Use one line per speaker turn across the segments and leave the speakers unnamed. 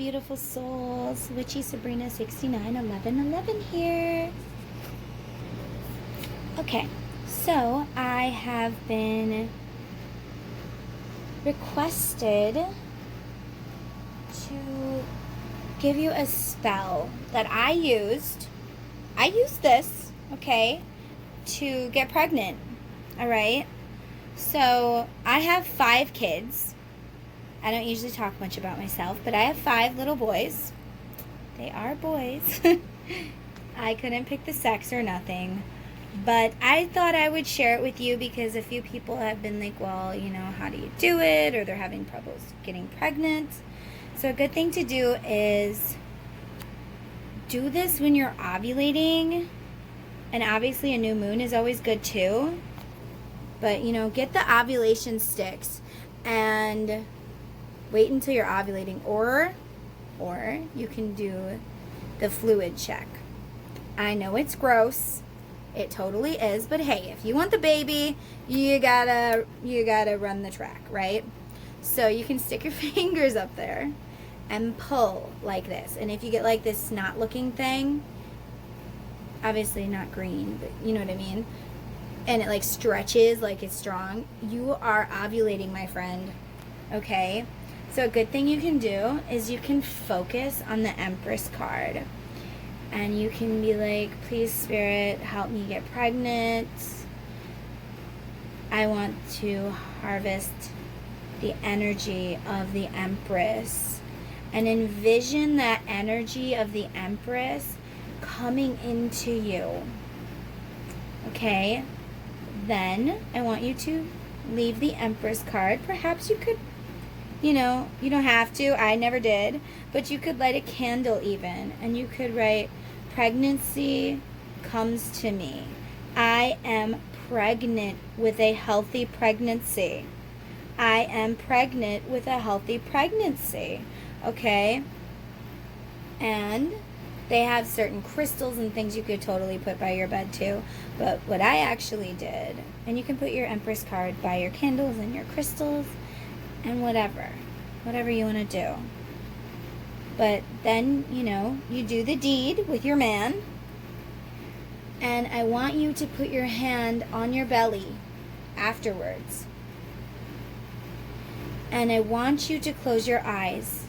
beautiful souls. Witchy Sabrina 691111 here. Okay, so I have been requested to give you a spell that I used. I used this, okay, to get pregnant. All right. So I have 5 kids. I don't usually talk much about myself, but I have 5 little boys. They are boys. I couldn't pick the sex or nothing. But I thought I would share it with you because a few people have been like, well, you know, how do you do it? Or they're having troubles getting pregnant. So a good thing to do is do this when you're ovulating. And obviously a new moon is always good too. But, you know, get the ovulation sticks and wait until you're ovulating. Or you can do the fluid check. I know it's gross. It totally is. But hey, if you want the baby, you gotta run the track, right? So you can stick your fingers up there and pull like this. And if you get like this snot looking thing, obviously not green, but you know what I mean, and it like stretches like it's strong, you are ovulating, my friend. Okay, so a good thing you can do is you can focus on the Empress card and you can be like, please Spirit, help me get pregnant. I want to harvest the energy of the Empress and envision that energy of the Empress coming into you. Okay, then I want you to leave the Empress card. Perhaps you could, you know, you don't have to, I never did, but you could light a candle even, and you could write, pregnancy comes to me. I am pregnant with a healthy pregnancy. I am pregnant with a healthy pregnancy. Okay, and they have certain crystals and things you could totally put by your bed too. But what I actually did, and you can put your Empress card by your candles and your crystals and whatever you want to do. But then, you know, you do the deed with your man. And I want you to put your hand on your belly afterwards. And I want you to close your eyes.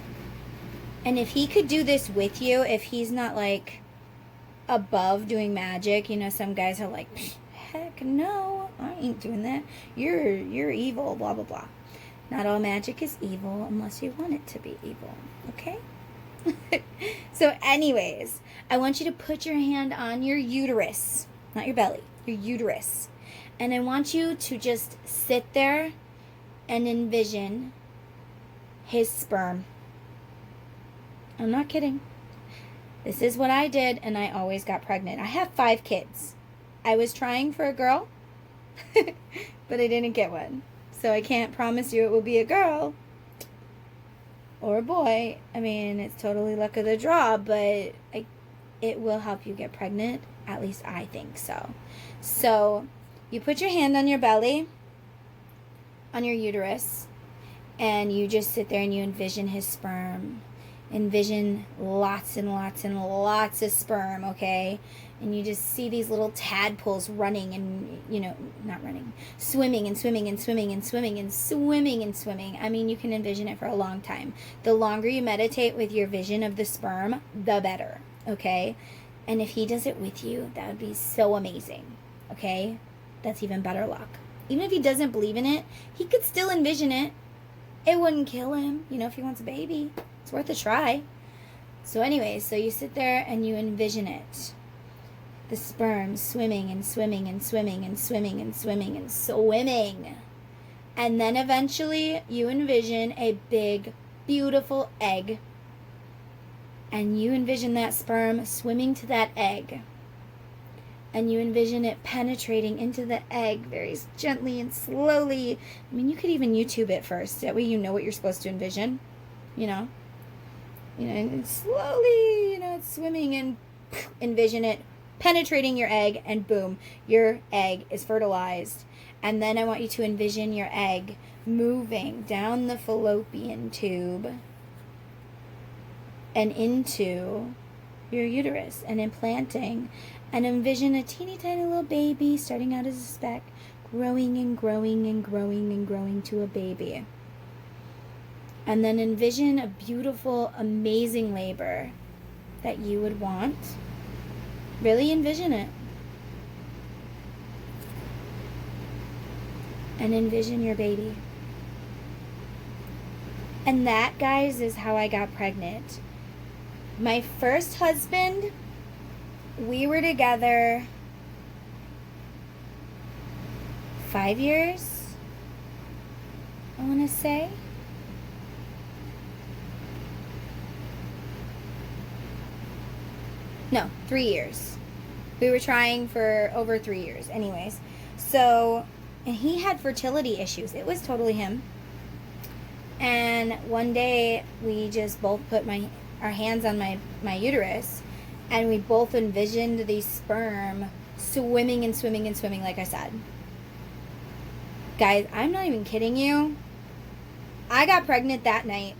And if he could do this with you, if he's not like above doing magic, you know, some guys are like, heck no, I ain't doing that. You're evil, blah, blah, blah. Not all magic is evil unless you want it to be evil, okay? So anyways, I want you to put your hand on your uterus, not your belly, your uterus. And I want you to just sit there and envision his sperm. I'm not kidding. This is what I did, and I always got pregnant. I have 5 kids. I was trying for a girl, but I didn't get one. So I can't promise you it will be a girl or a boy. I mean, it's totally luck of the draw, but it will help you get pregnant. At least I think so. So you put your hand on your belly, on your uterus, and you just sit there and you envision his sperm. Envision lots and lots and lots of sperm, okay? And you just see these little tadpoles running and, you know, not running, swimming and swimming and swimming and swimming and swimming and swimming. I mean, you can envision it for a long time. The longer you meditate with your vision of the sperm, the better, okay? And if he does it with you, that would be so amazing, okay? That's even better luck. Even if he doesn't believe in it, he could still envision it. It wouldn't kill him, you know, if he wants a baby. It's worth a try. So anyways, so you sit there and you envision it. The sperm swimming and swimming and swimming and swimming and swimming and swimming. And then eventually you envision a big, beautiful egg. And you envision that sperm swimming to that egg. And you envision it penetrating into the egg very gently and slowly. I mean, you could even YouTube it first. That way you know what you're supposed to envision. You know, and slowly, you know, it's swimming and envision it penetrating your egg, and boom, your egg is fertilized. And then I want you to envision your egg moving down the fallopian tube and into your uterus and implanting, and envision a teeny tiny little baby starting out as a speck, growing and growing and growing and growing to a baby. And then envision a beautiful, amazing labor that you would want. Really envision it. And envision your baby. And that, guys, is how I got pregnant. My first husband, we were together 5 years, I want to say. No, 3 years. We were trying for over 3 years. Anyways, so, and he had fertility issues. It was totally him. And one day, we just both put our hands on my uterus, and we both envisioned the sperm swimming and swimming and swimming, like I said. Guys, I'm not even kidding you. I got pregnant that night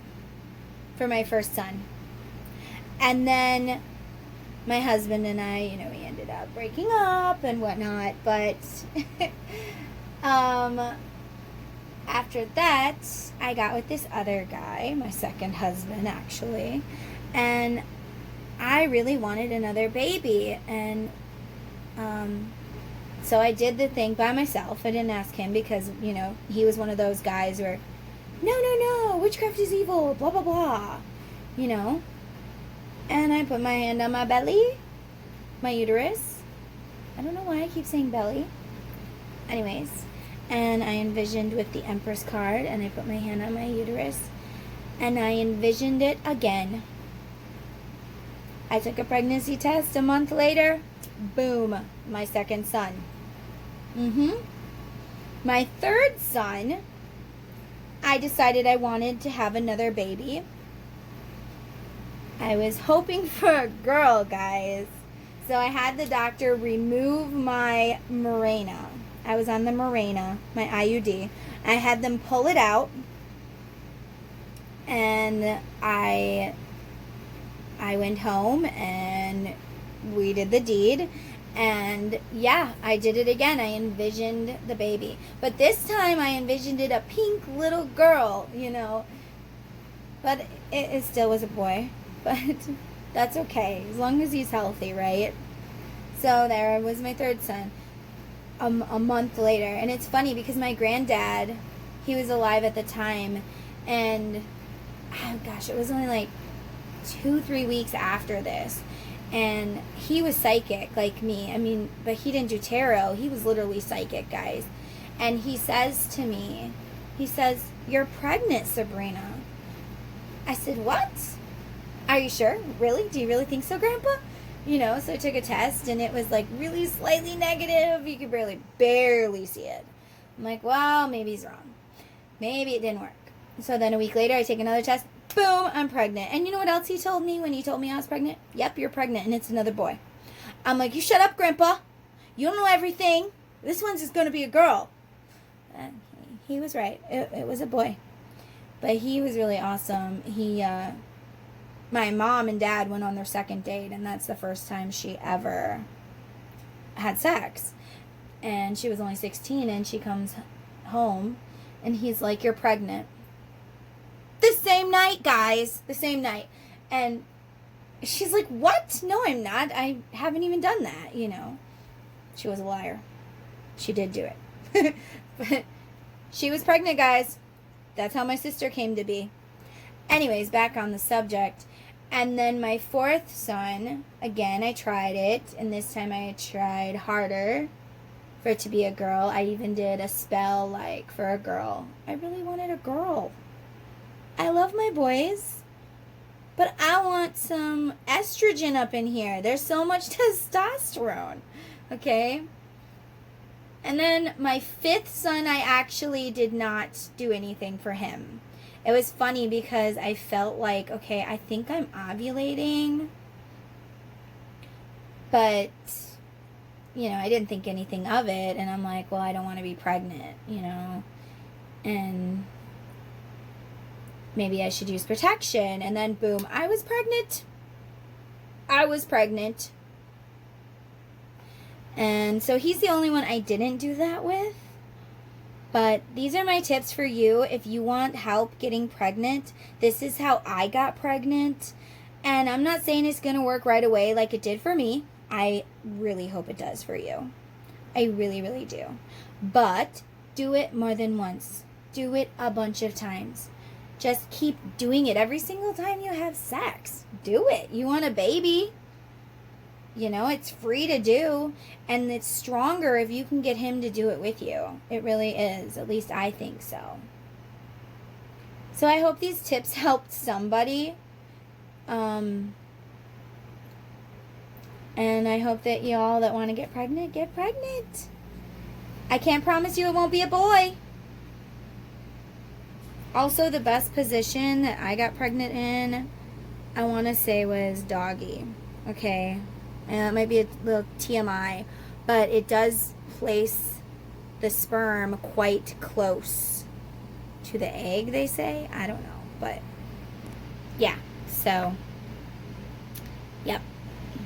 for my first son. And then my husband and I, we ended up breaking up and whatnot. But after that, I got with this other guy, my second husband, actually. And I really wanted another baby. And so I did the thing by myself. I didn't ask him because, he was one of those guys where, no, witchcraft is evil, blah, blah, blah, And I put my hand on my belly, my uterus. I don't know why I keep saying belly. Anyways, and I envisioned with the Empress card, and I put my hand on my uterus, and I envisioned it again. I took a pregnancy test a month later. Boom, my second son. My third son, I decided I wanted to have another baby. I was hoping for a girl, guys. So I had the doctor remove my Mirena. I was on the Mirena, my IUD. I had them pull it out, and I went home and we did the deed. And yeah, I did it again. I envisioned the baby. But this time I envisioned it a pink little girl, But it still was a boy. But that's okay, as long as he's healthy, right? So there was my third son a month later. And it's funny because my granddad, he was alive at the time. And, oh gosh, it was only like 2-3 weeks after this. And he was psychic like me. But he didn't do tarot. He was literally psychic, guys. And he says to me, "You're pregnant, Sabrina." I said, "What? Are you sure? Really? Do you really think so, Grandpa?" So I took a test, and it was like really slightly negative. You could barely see it. I'm like, well, maybe he's wrong. Maybe it didn't work. So then a week later, I take another test. Boom, I'm pregnant. And you know what else he told me when he told me I was pregnant? Yep, you're pregnant, and it's another boy. I'm like, you shut up, Grandpa. You don't know everything. This one's just going to be a girl. And he was right. It was a boy. But he was really awesome. My mom and dad went on their second date, and that's the first time she ever had sex. And she was only 16, and she comes home, and he's like, "You're pregnant." The same night, guys. The same night. And she's like, "What? No, I'm not. I haven't even done that, She was a liar. She did do it. But she was pregnant, guys. That's how my sister came to be. Anyways, back on the subject. And then my fourth son, again, I tried it. And this time I tried harder for it to be a girl. I even did a spell, for a girl. I really wanted a girl. I love my boys, but I want some estrogen up in here. There's so much testosterone, okay? And then my fifth son, I actually did not do anything for him. It was funny because I felt like, okay, I think I'm ovulating, but, I didn't think anything of it, and I'm like, well, I don't want to be pregnant, and maybe I should use protection. And then boom, I was pregnant. I was pregnant. And so he's the only one I didn't do that with. But these are my tips for you if you want help getting pregnant. This is how I got pregnant. And I'm not saying it's going to work right away like it did for me. I really hope it does for you. I really, really do. But do it more than once. Do it a bunch of times. Just keep doing it every single time you have sex. Do it. You want a baby? You know, it's free to do, and it's stronger if you can get him to do it with you. It really is. At least I think so. So I hope these tips helped somebody. And I hope that y'all that want to get pregnant. I can't promise you it won't be a boy. Also, the best position that I got pregnant in, I want to say, was doggy. Okay? It might be a little TMI, but it does place the sperm quite close to the egg, they say. I don't know, but yeah. So, yep.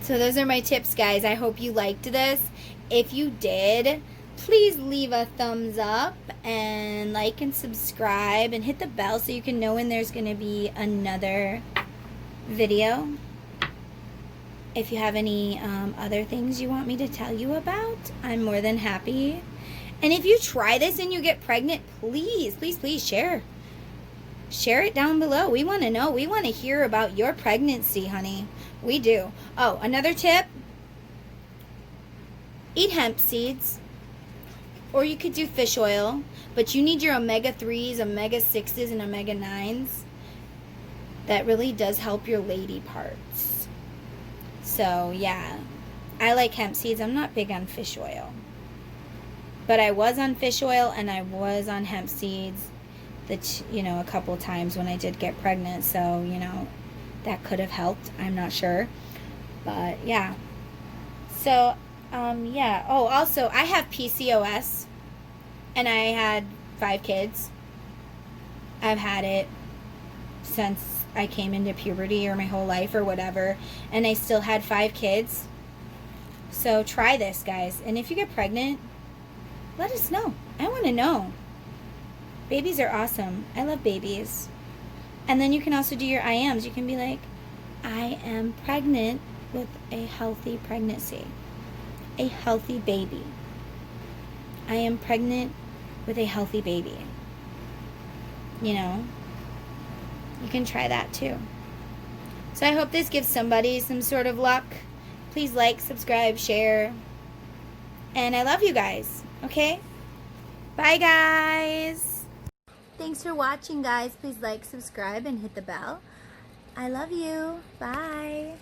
So those are my tips, guys. I hope you liked this. If you did, please leave a thumbs up and like and subscribe and hit the bell so you can know when there's going to be another video. If you have any other things you want me to tell you about, I'm more than happy. And if you try this and you get pregnant, please, please, please share. Share it down below. We want to know. We want to hear about your pregnancy, honey. We do. Oh, another tip. Eat hemp seeds. Or you could do fish oil. But you need your omega-3s, omega-6s, and omega-9s. That really does help your lady parts. So, yeah. I like hemp seeds. I'm not big on fish oil. But I was on fish oil and I was on hemp seeds. A couple times when I did get pregnant, so that could have helped. I'm not sure, but yeah. So yeah. Oh, also I have PCOS, and I had 5 kids. I've had it since I came into puberty or my whole life or whatever, and I still had 5 kids. So try this, guys, and if you get pregnant, let us know. I want to know. Babies are awesome. I love babies. And then you can also do your IMs. You can be like, I am pregnant with a healthy pregnancy. A healthy baby. I am pregnant with a healthy baby. You can try that too. So I hope this gives somebody some sort of luck. Please like, subscribe, share. And I love you guys. Okay? Bye, guys. Thanks for watching, guys. Please like, subscribe, and hit the bell. I love you. Bye.